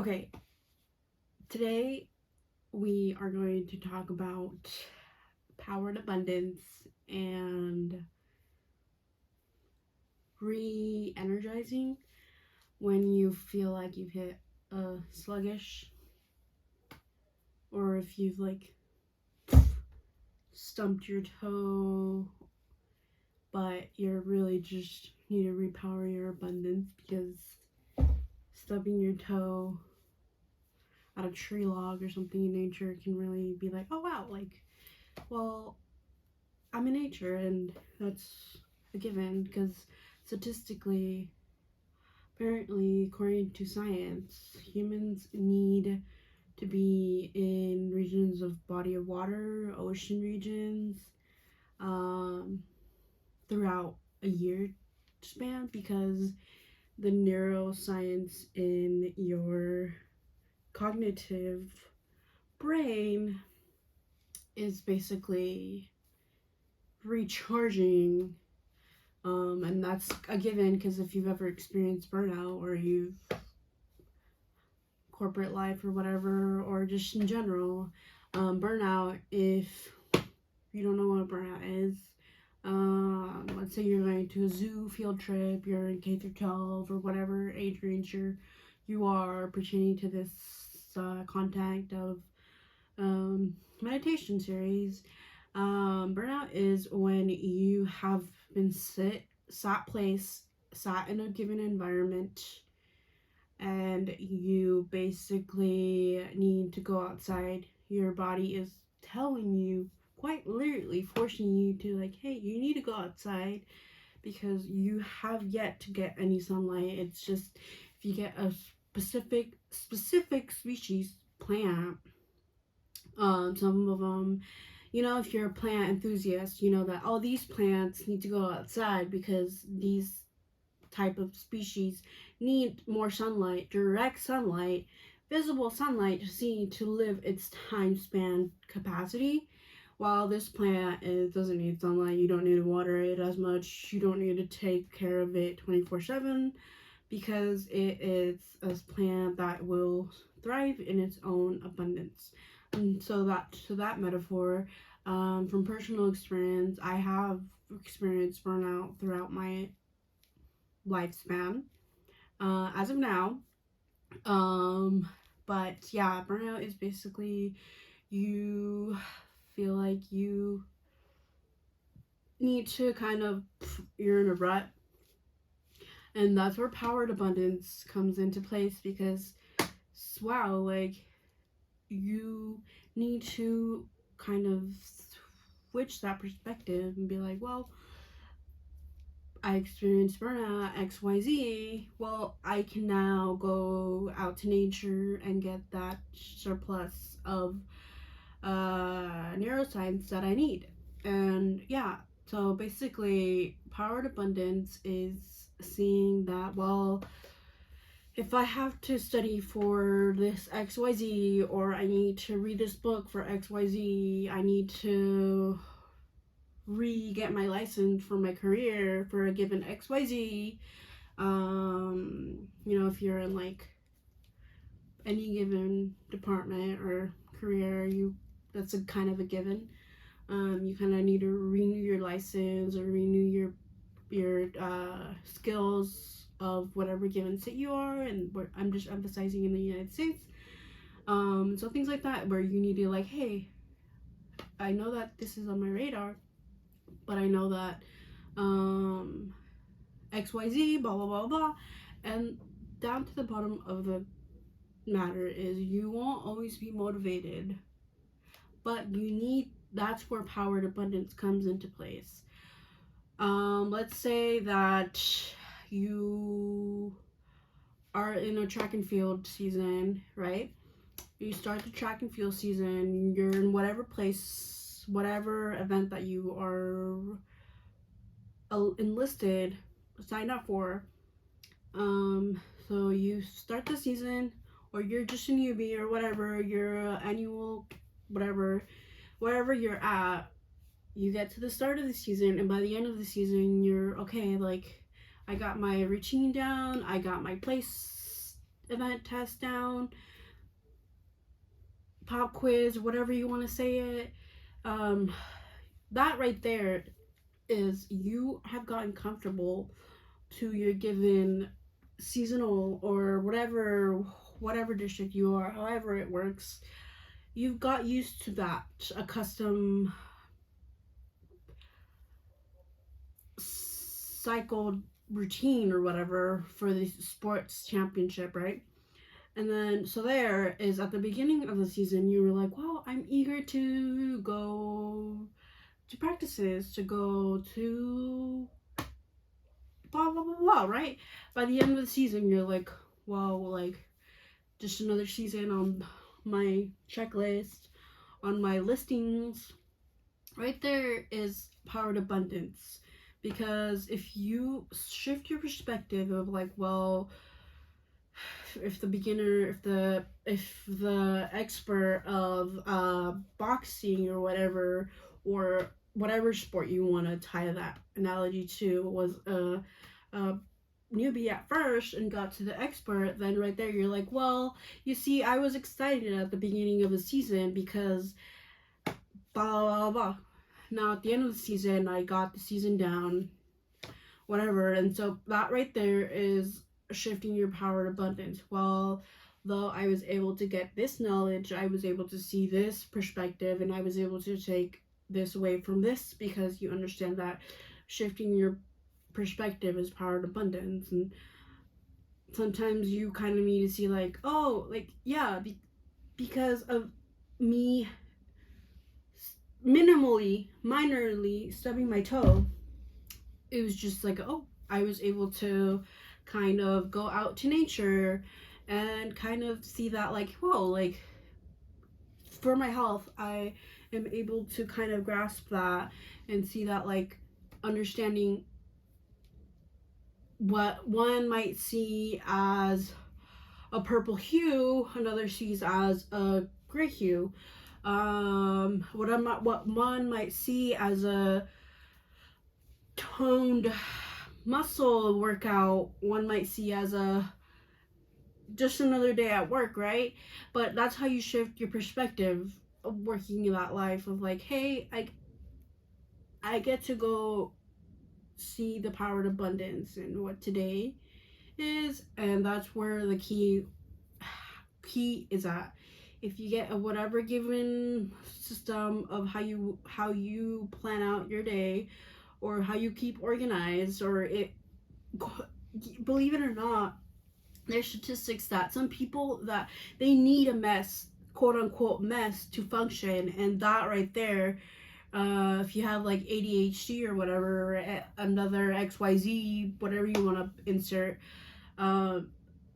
Okay, today we are going to talk about power and abundance and re energizing when you feel like you've hit a sluggish, or if you've stumped your toe, but you're really just need to repower your abundance because stubbing your toe at a tree log or something in nature can really be like, oh wow, well, I'm in nature, and that's a given because statistically, apparently, according to science, humans need to be in regions of body of water, ocean regions, um, throughout a year span because the neuroscience in your cognitive brain is basically recharging. And that's a given because if you've ever experienced burnout or you've corporate life or whatever, or just in general, burnout, if you don't know what burnout is, let's say you're going to a zoo field trip, you're in K through 12 or whatever age range you are pertaining to this contact of meditation series. Burnout is when you have been sat in a given environment, and you basically need to go outside. Your body is telling you, quite literally forcing you to, like, hey, you need to go outside because you have yet to get any sunlight. It's just if you get a specific species plant, some of them, if you're a plant enthusiast, you know that all these plants need to go outside because these type of species need more sunlight, direct sunlight, visible sunlight to live its time span capacity. While this plant doesn't need sunlight, you don't need to water it as much, you don't need to take care of it 24/7 because it is a plant that will thrive in its own abundance. And so that metaphor, from personal experience, I have experienced burnout throughout my lifespan, as of now. But yeah, burnout is basically you feel like you need to you're in a rut, and that's where powered abundance comes into place because wow, you need to kind of switch that perspective and be like, well, I experienced burnout XYZ. Well, I can now go out to nature and get that surplus of neuroscience that I need. And yeah, so basically, powered abundance is seeing that, well, if I have to study for this XYZ, or I need to read this book for XYZ, I need to re-get my license for my career for a given XYZ. If you're in any given department or career, that's a kind of a given. You kind of need to renew your license or renew your skills of whatever given state you are, and I'm just emphasizing in the United States. So things like that where you need to hey, I know that this is on my radar, but I know that XYZ, blah, blah, blah, blah. And down to the bottom of the matter is you won't always be motivated, but that's where powered abundance comes into place. Let's say that you are in a track and field season, right? You start the track and field season, you're in whatever place, whatever event that you are enlisted, signed up for. So you start the season, or you're just a newbie, or whatever, your annual, whatever, wherever you're at, you get to the start of the season, and by the end of the season, you're okay, I got my routine down, I got my place event test down, pop quiz, whatever you want to say it. Um, that right there is you have gotten comfortable to your given seasonal or whatever district you are, however it works. You've got used to that, a custom cycled routine or whatever for the sports championship, right? And then, so there is at the beginning of the season, you were like, well, I'm eager to go to practices, to go to blah, blah, blah, blah, right? By the end of the season, you're like, well, like, just another season on my checklist, on my listings. Right there is powered abundance. Because if you shift your perspective of like, well, if the beginner, if the expert of boxing or whatever sport you want to tie that analogy to was a newbie at first and got to the expert, then right there you're like, well, you see, I was excited at the beginning of the season because blah blah blah. Now at the end of the season, I got the season down, whatever, and so that right there is shifting your power to abundance. Well, though I was able to get this knowledge, I was able to see this perspective, and I was able to take this away from this because you understand that shifting your perspective is power to abundance. And sometimes you kind of need to see like, oh, like, yeah, because of me minorly stubbing my toe, it was just like, oh, I was able to kind of go out to nature and kind of see that like, whoa, like, for my health, I am able to kind of grasp that and see that, like, understanding what one might see as a purple hue, another sees as a gray hue. What one might see as a toned muscle workout, one might see as a just another day at work, right? But that's how you shift your perspective of working in that life of like, hey, I get to go see the power of abundance and what today is, and that's where the key is at. If you get a whatever given system of how you plan out your day or how you keep organized, or it, believe it or not, there's statistics that some people that they need a mess, quote unquote mess, to function, and that right there, if you have like ADHD or whatever, another XYZ, whatever you want to insert,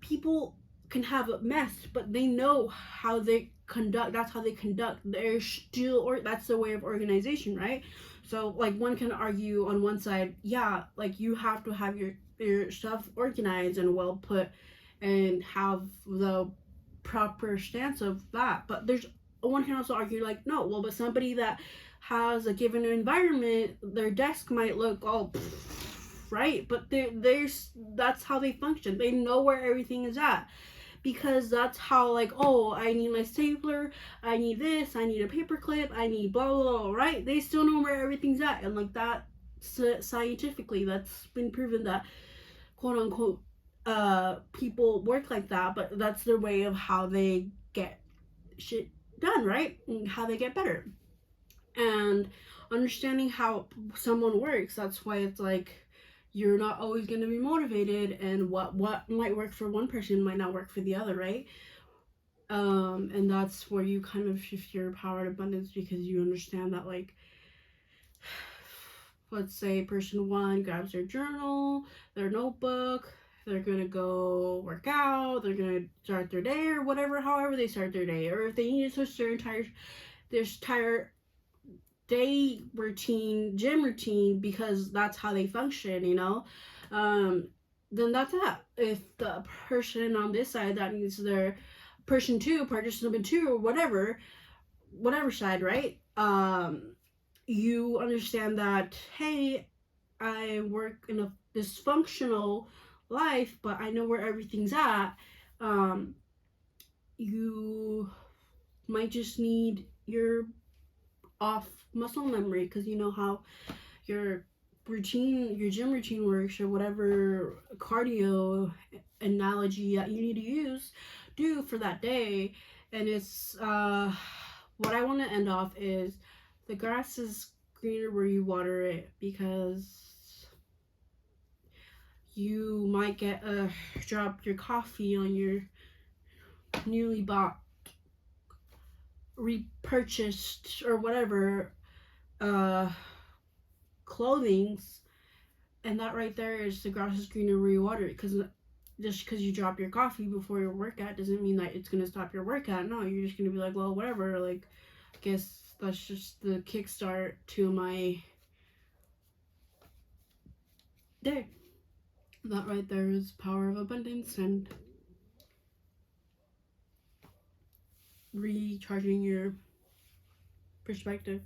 people can have a mess, but they know how they conduct. That's how they conduct. They're still, or that's the way of organization, right? So like one can argue on one side, yeah, like you have to have your stuff organized and well put, and have the proper stance of that. But there's one can also argue like, no, well, but somebody that has a given environment, their desk might look all right, but there's that's how they function. They know where everything is at, because that's how, like, oh, I need my stapler, I need this, I need a paper clip, I need blah blah blah, right? They still know where everything's at, and like that, scientifically, that's been proven that, quote unquote, people work like that, but that's their way of how they get shit done, right? And how they get better. And understanding how someone works, that's why it's like you're not always going to be motivated, and what might work for one person might not work for the other, right? And that's where you kind of shift your power to abundance, because you understand that, like, let's say person one grabs their journal, their notebook, they're gonna go work out, they're gonna start their day or whatever, however they start their day, or if they need to switch their entire day routine, gym routine, because that's how they function, then that's that. If the person on this side that needs their person number two, or whatever side, right? You understand that, hey, I work in a dysfunctional life, but I know where everything's at. Um, you might just need your off muscle memory, because you know how your your gym routine works, or whatever cardio analogy that you need to do for that day. And it's what I want to end off is the grass is greener where you water it, because you might get drop your coffee on your newly bought, repurchased, or whatever uh clothings, and that right there is the grass is greener where you water it. Because just because you drop your coffee before your workout doesn't mean that it's gonna stop your workout. No, you're just gonna be like, well, whatever. Like, I guess that's just the kickstart to my day. That right there is power of abundance and recharging your perspective.